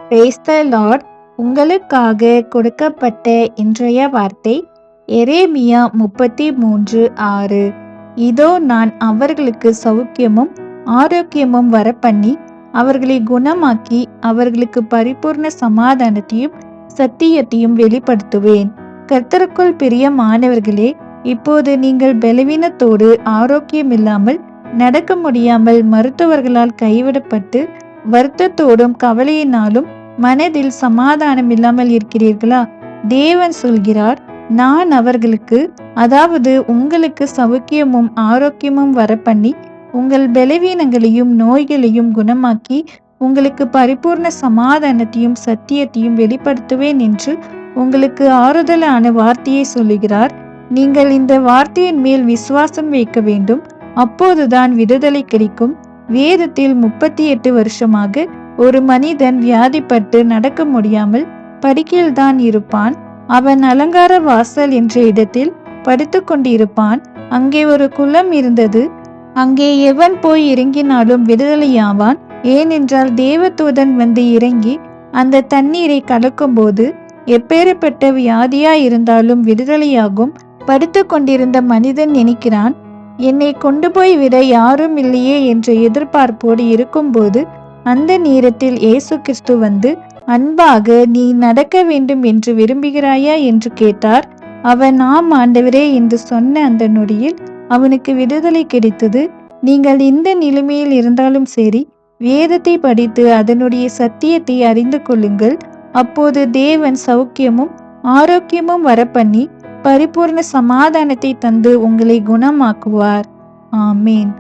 Praise the Lord. உங்களுக்காக கொடுக்கப்பட்ட இன்றைய வார்த்தை எரேமியா 33:6. இதோ நான் அவர்களுக்கு சௌக்கியமும் ஆரோக்கியமும் வரப்பண்ணி அவர்களை குணமாக்கி அவர்களுக்கு பரிபூர்ண சமாதானத்தையும் சத்தியத்தையும் வெளிப்படுத்துவேன். கர்த்தருக்குள் பிரியமானவர்களே, இப்போது நீங்கள் பலவீனத்தோடு ஆரோக்கியமில்லாமல் நடக்க முடியாமல் மருத்துவர்களால் கைவிடப்பட்டு வருத்தத்தோடும் கவலையினாலும் மனதில் சமாதானம் இல்லாமல் இருக்கிறீர்களா? தேவன் சொல்கிறார், நான் அவர்களுக்கு, அதாவது உங்களுக்கு சௌக்கியமும் ஆரோக்கியமும் வரப்பண்ணி உங்கள் பலவீனங்களையும் நோய்களையும் குணமாக்கி உங்களுக்கு பரிபூர்ண சமாதானத்தையும் சத்தியத்தையும் வெளிப்படுத்துவேன் என்று உங்களுக்கு ஆறுதலான வார்த்தையை சொல்லுகிறார். நீங்கள் இந்த வார்த்தையின் மேல் விசுவாசம் வைக்க வேண்டும். அப்போதுதான் விடுதலை கிடைக்கும். வேதத்தில் 38 வருஷமாக ஒரு மனிதன் வியாதிப்பட்டு நடக்க முடியாமல் படுக்கையில்தான் இருப்பான். அவன் அலங்கார வாசல் என்ற இடத்தில் படுத்து கொண்டிருப்பான். அங்கே ஒரு குளம் இருந்தது. அங்கே எவன் போய் இறங்கினாலும் விடுதலையாவான். ஏனென்றால் தேவதூதன் வந்து இறங்கி அந்த தண்ணீரை கலக்கும்போது எப்பேற்பட்ட வியாதியா இருந்தாலும் விடுதலையாகும். படுத்து கொண்டிருந்த மனிதன் நினைக்கிறான், என்னை கொண்டு போய் விட யாரும் இல்லையே என்ற எதிர்பார்ப்போடு இருக்கும்போது அந்த நேரத்தில் இயேசு கிறிஸ்து வந்து அன்பாக, நீ நடக்க வேண்டும் என்று விரும்புகிறாயா என்று கேட்டார். அவன் ஆம் ஆண்டவரே என்று சொன்ன அந்த நொடியில் அவனுக்கு விடுதலை கிடைத்தது. நீங்கள் இந்த நிலைமையில் இருந்தாலும் சரி, வேதத்தை படித்து அதனுடைய சத்தியத்தை அறிந்து கொள்ளுங்கள். அப்போது தேவன் சௌக்கியமும் ஆரோக்கியமும் வரப்பண்ணி பரிபூர்ண சமாதானத்தை தந்து உங்களை குணமாக்குவார். ஆமேன்.